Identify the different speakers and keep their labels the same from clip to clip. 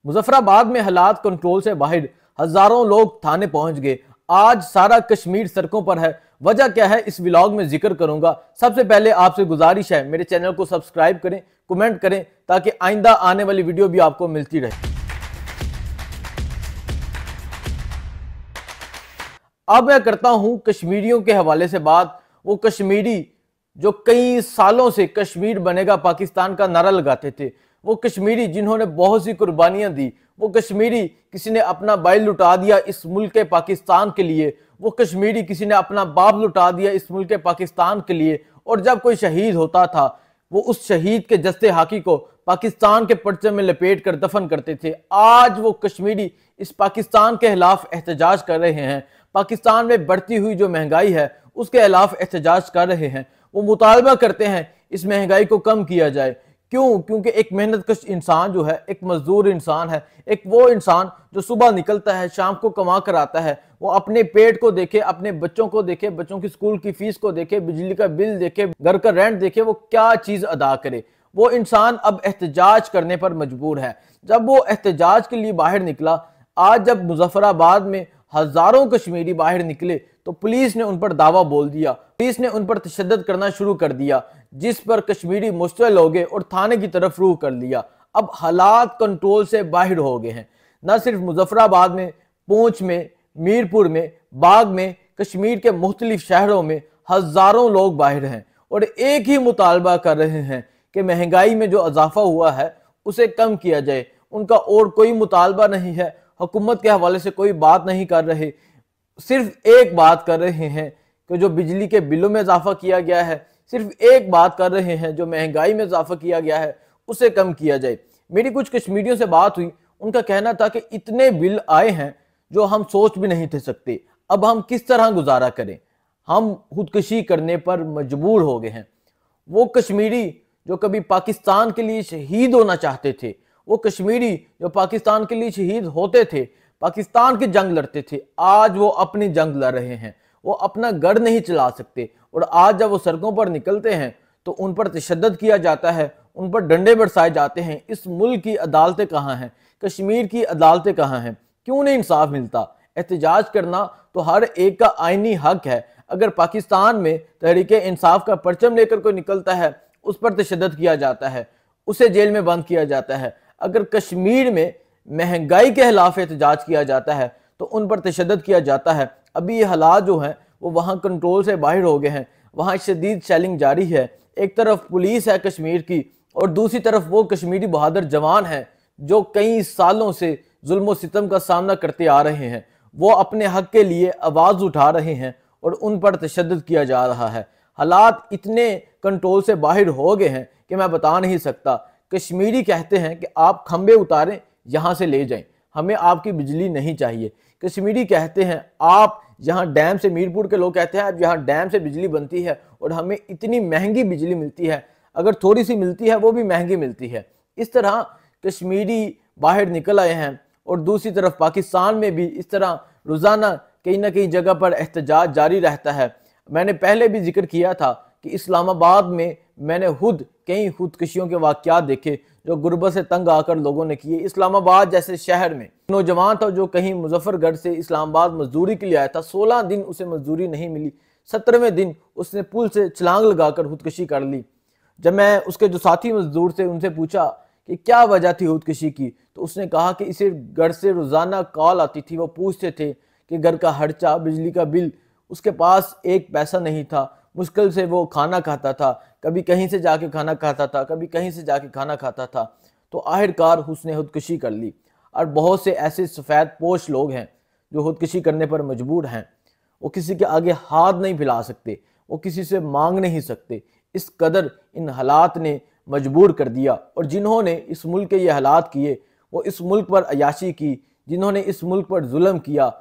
Speaker 1: मुजफ्फराबाद में हालात कंट्रोल से बाहर, हजारों लोग थाने पहुंच गए। आज सारा कश्मीर सड़कों पर है। वजह क्या है इस व्लॉग में जिक्र करूंगा। सबसे पहले आपसे गुजारिश है मेरे चैनल को सब्सक्राइब करें, कमेंट करें ताकि आइंदा आने वाली वीडियो भी आपको मिलती रहे। अब मैं करता हूं कश्मीरियों के हवाले से बात। वो कश्मीरी जो कई सालों से कश्मीर बनेगा पाकिस्तान का नारा लगाते थे, वो कश्मीरी जिन्होंने बहुत सी कुर्बानियां दी, वो कश्मीरी किसी ने अपना भाई लुटा दिया इस मुल्क के पाकिस्तान के लिए, वो कश्मीरी किसी ने अपना बाप लुटा दिया इस मुल्क के पाकिस्तान के लिए। और जब कोई शहीद होता था वो उस शहीद के जस्ते हाकी को पाकिस्तान के परचम में लपेट कर दफन करते थे। आज वो कश्मीरी इस पाकिस्तान के खिलाफ एहतजाज कर रहे हैं। पाकिस्तान में बढ़ती हुई जो महंगाई है उसके खिलाफ एहतजाज कर रहे हैं। वो मुतालबा करते हैं इस महंगाई को कम किया जाए। क्यों? क्योंकि एक मेहनत कश इंसान जो है, एक मजदूर इंसान है, एक वो इंसान जो सुबह निकलता है शाम को कमा कर आता है, वो अपने पेट को देखे, अपने बच्चों को देखे, बच्चों की स्कूल की फीस को देखे, बिजली का बिल देखे, घर का रेंट देखे, वो क्या चीज अदा करे। वो इंसान अब एहतजाज करने पर मजबूर है। जब वो एहतजाज के लिए बाहर निकला, आज जब मुजफ्फराबाद में हजारों कश्मीरी बाहर निकले तो पुलिस ने उन पर दावा बोल दिया, पुलिस ने उन पर तशद्दुद करना शुरू कर दिया, जिस पर कश्मीरी मुश्तल हो गए और थाने की तरफ रुख कर लिया। अब हालात कंट्रोल से बाहर हो गए हैं। न सिर्फ मुजफ्फराबाद में, पूंछ में, मीरपुर में, बाग में, कश्मीर के मुख्तलिफ शहरों में हजारों लोग बाहर हैं और एक ही मुतालबा कर रहे हैं कि महंगाई में जो इजाफा हुआ है उसे कम किया जाए। उनका और कोई मुतालबा नहीं है, हुकूमत के हवाले से कोई बात नहीं कर रहे। सिर्फ एक बात कर रहे हैं कि जो बिजली के बिलों में इजाफा किया गया है, सिर्फ एक बात कर रहे हैं जो महंगाई में इजाफा किया गया है उसे कम किया जाए। मेरी कुछ कश्मीरियों से बात हुई, उनका कहना था कि इतने बिल आए हैं जो हम सोच भी नहीं थे सकते। अब हम किस तरह गुजारा करें, हम खुदकुशी करने पर मजबूर हो गए हैं। वो कश्मीरी जो कभी पाकिस्तान के लिए शहीद होना चाहते थे, वो कश्मीरी जो पाकिस्तान के लिए शहीद होते थे, पाकिस्तान की जंग लड़ते थे, आज वो अपनी जंग लड़ रहे हैं। वो अपना घर नहीं चला सकते और आज जब वो सड़कों पर निकलते हैं तो उन पर तशद्दुद किया जाता है, उन पर डंडे बरसाए जाते हैं। इस मुल्क की अदालतें कहाँ हैं? कश्मीर की अदालतें कहाँ हैं? क्यों नहीं इंसाफ मिलता? एहतजाज करना तो हर एक का आईनी हक है। अगर पाकिस्तान में तहरीके इंसाफ का परचम लेकर कोई निकलता है उस पर तशद्दुद किया जाता है, उसे जेल में बंद किया जाता है। अगर कश्मीर में महंगाई के खिलाफ एहतजाज किया जाता है तो उन पर तशद्दुद किया जाता है। अभी ये हालात जो हैं वो वहाँ कंट्रोल से बाहर हो गए हैं। वहाँ शदीद शेलिंग जारी है। एक तरफ पुलिस है कश्मीर की और दूसरी तरफ वो कश्मीरी बहादुर जवान हैं जो कई सालों से जुल्म सितम का सामना करते आ रहे हैं। वो अपने हक के लिए आवाज़ उठा रहे हैं और उन पर तशद्दुद किया जा रहा है। हालात इतने कंट्रोल से बाहर हो गए हैं कि मैं बता नहीं सकता। कश्मीरी कहते हैं कि आप खंबे उतारें, यहाँ से ले जाएं, हमें आपकी बिजली नहीं चाहिए। कश्मीरी कहते हैं आप यहाँ डैम से, मीरपुर के लोग कहते हैं अब यहाँ डैम से बिजली बनती है और हमें इतनी महंगी बिजली मिलती है, अगर थोड़ी सी मिलती है वो भी महंगी मिलती है। इस तरह कश्मीरी बाहर निकल आए हैं और दूसरी तरफ पाकिस्तान में भी इस तरह रोज़ाना कहीं ना कहीं जगह पर एहतजाज जारी रहता है। मैंने पहले भी जिक्र किया था कि इस्लामाबाद में मैंने खुद कई खुदकुशियों के वाक़यात देखे जो गुर्बत से तंग आकर लोगों ने किए। इस्लामाबाद जैसे शहर में नौजवान था जो कहीं मुजफ्फरगढ़ से इस्लामाबाद मजदूरी के लिए आया था, 16 दिन उसे मजदूरी नहीं मिली, 17वें दिन उसने पुल से छलांग लगाकर खुदकुशी कर ली। जब मैं उसके जो साथी मजदूर थे उनसे पूछा कि क्या वजह थी खुदकुशी की, तो उसने कहा कि इसे घर से रोज़ाना कॉल आती थी, वो पूछते थे कि घर का खर्चा, बिजली का बिल, उसके पास एक पैसा नहीं था, मुश्किल से वो खाना खाता था, कभी कहीं से जाके खाना खाता था, कभी कहीं से जाके खाना खाता था। तो आखिरकार उसने खुदकुशी कर ली। और बहुत से ऐसे सफ़ेद पोश लोग हैं जो खुदकुशी करने पर मजबूर हैं। वो किसी के आगे हाथ नहीं फैला सकते, वो किसी से मांग नहीं सकते। इस कदर इन हालात ने मजबूर कर दिया। और जिन्होंने इस मुल्क के ये हालात किए, वो इस मुल्क पर अयाशी की, जिन्होंने इस मुल्क पर जुल्म किया,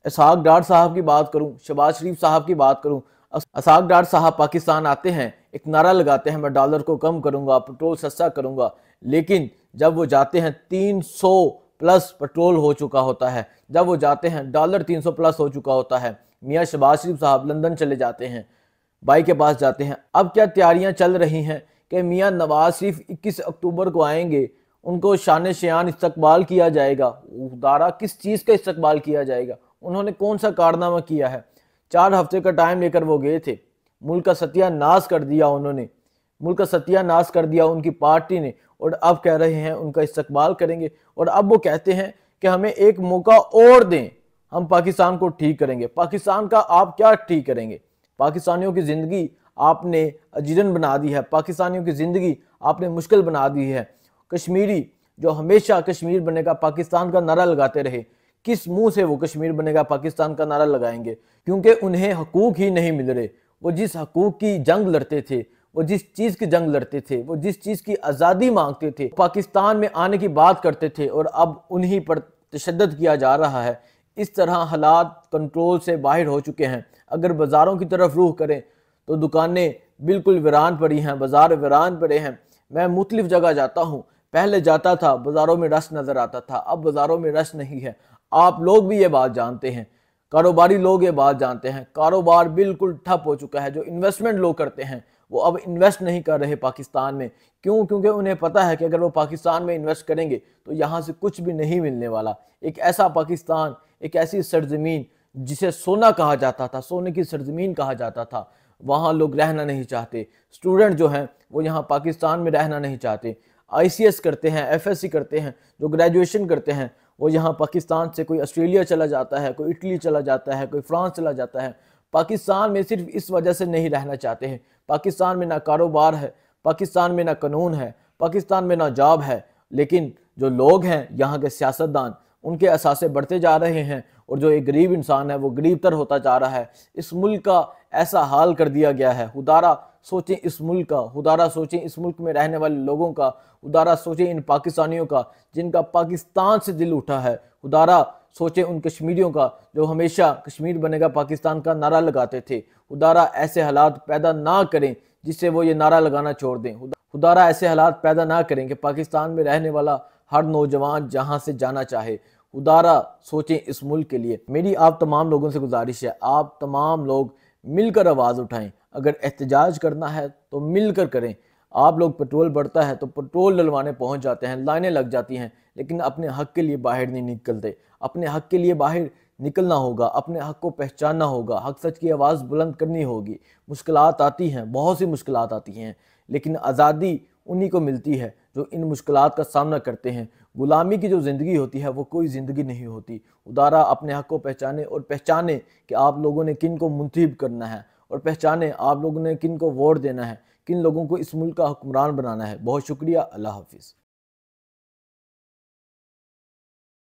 Speaker 1: इसहाक डार साहब की बात करूँ, शहबाज शरीफ साहब की बात करूँ। इसहाक डार साहब पाकिस्तान आते हैं, एक नारा लगाते हैं मैं डॉलर को कम करूँगा, पेट्रोल सस्ता करूँगा, लेकिन जब वो जाते हैं 300 प्लस पेट्रोल हो चुका होता है, जब वो जाते हैं डॉलर 300 प्लस हो चुका होता है। मियाँ शहबाज शरीफ साहब लंदन चले जाते हैं, भाई के पास जाते हैं। अब क्या तैयारियां चल रही हैं कि मियाँ नवाज शरीफ 21 अक्टूबर को आएंगे उनको शान शान इस्तकबाल किया जाएगा। उदारा किस चीज़ का इस्तकबाल किया जाएगा? उन्होंने कौन सा कारनामा किया है? 4 हफ्ते का टाइम लेकर वो गए थे, मुल्क का सत्यानाश कर दिया उन्होंने, मुल्क का सत्यानाश कर दिया उनकी पार्टी ने, और अब कह रहे हैं उनका इस्तकबाल करेंगे। और अब वो कहते हैं कि हमें एक मौका और दें, हम पाकिस्तान को ठीक करेंगे। पाकिस्तान का आप क्या ठीक करेंगे? पाकिस्तानियों की ज़िंदगी आपने अजीरन बना दी है, पाकिस्तानियों की ज़िंदगी आपने मुश्किल बना दी है। कश्मीरी जो हमेशा कश्मीर बनेगा पाकिस्तान का नारा लगाते रहे, किस मुंह से वो कश्मीर बनेगा पाकिस्तान का नारा लगाएंगे? क्योंकि उन्हें हकूक ही नहीं मिल रहे। वो जिस हकूक की जंग लड़ते थे, वो जिस चीज़ की जंग लड़ते थे, वो जिस चीज़ की आज़ादी मांगते थे, पाकिस्तान में आने की बात करते थे, और अब उन्हीं पर तशद्दुद किया जा रहा है। इस तरह हालात कंट्रोल से बाहर हो चुके हैं। अगर बाज़ारों की तरफ रुख करें तो दुकानें बिल्कुल वीरान पड़ी हैं, बाज़ार वीरान पड़े हैं। मैं मुख्तलिफ जगह जाता हूँ, पहले जाता था बाज़ारों में रश नज़र आता था, अब बाज़ारों में रश नहीं है। आप लोग भी ये बात जानते हैं, कारोबारी लोग ये बात जानते हैं, कारोबार बिल्कुल ठप हो चुका है। जो इन्वेस्टमेंट लोग करते हैं वो अब इन्वेस्ट नहीं कर रहे पाकिस्तान में। क्यों? क्योंकि उन्हें पता है कि अगर वो पाकिस्तान में इन्वेस्ट करेंगे तो यहाँ से कुछ भी नहीं मिलने वाला। एक ऐसा पाकिस्तान, एक ऐसी सरजमीन जिसे सोना कहा जाता था, सोने की सरजमीन कहा जाता था, वहाँ लोग रहना नहीं चाहते। स्टूडेंट जो हैं वो यहाँ पाकिस्तान में रहना नहीं चाहते। ICS करते हैं, FSC करते हैं, जो ग्रेजुएशन करते हैं वो यहाँ पाकिस्तान से कोई ऑस्ट्रेलिया चला जाता है, कोई इटली चला जाता है, कोई फ्रांस चला जाता है। पाकिस्तान में सिर्फ इस वजह से नहीं रहना चाहते हैं। पाकिस्तान में ना कारोबार है, पाकिस्तान में ना कानून है, पाकिस्तान में ना जॉब है। लेकिन जो लोग हैं यहाँ के सियासतदान, उनके असासे बढ़ते जा रहे हैं, और जो एक गरीब इंसान है वो गरीब तर होता जा रहा है। इस मुल्क का ऐसा हाल कर दिया गया है। खुदारा सोचें इस मुल्क का, खुदारा सोचें इस मुल्क में रहने वाले लोगों का, खुदारा सोचें इन पाकिस्तानियों का जिनका पाकिस्तान से दिल उठा है। खुदारा सोचें उन कश्मीरियों का जो हमेशा कश्मीर बनेगा पाकिस्तान का नारा लगाते थे। खुदारा ऐसे हालात पैदा ना करें जिससे वो ये नारा लगाना छोड़ दें। खुदारा ऐसे हालात पैदा ना करें कि पाकिस्तान में रहने वाला हर नौजवान जहाँ से जाना चाहे। खुदारा सोचें इस मुल्क के लिए। मेरी आप तमाम लोगों से गुजारिश है, आप तमाम लोग मिलकर आवाज़ उठाएं। अगर एहतजाज करना है तो मिलकर करें। आप लोग पेट्रोल बढ़ता है तो पेट्रोल डलवाने पहुंच जाते हैं, लाइनें लग जाती हैं, लेकिन अपने हक के लिए बाहर नहीं निकलते। अपने हक के लिए बाहर निकलना होगा, अपने हक को पहचानना होगा, हक सच की आवाज़ बुलंद करनी होगी। मुश्किलात आती हैं, बहुत सी मुश्किलात आती हैं, लेकिन आज़ादी उन्हीं को मिलती है जो इन मुश्किलात का सामना करते हैं। गुलामी की जो ज़िंदगी होती है वो कोई ज़िंदगी नहीं होती। उदारा अपने हक को पहचाने, और पहचाने कि आप लोगों ने किन को मुंतखब करना है, और पहचाने आप लोगों ने किन को वोट देना है, किन लोगों को इस मुल्क का हुक्मरान बनाना है। बहुत शुक्रिया। अल्लाह हाफिज़।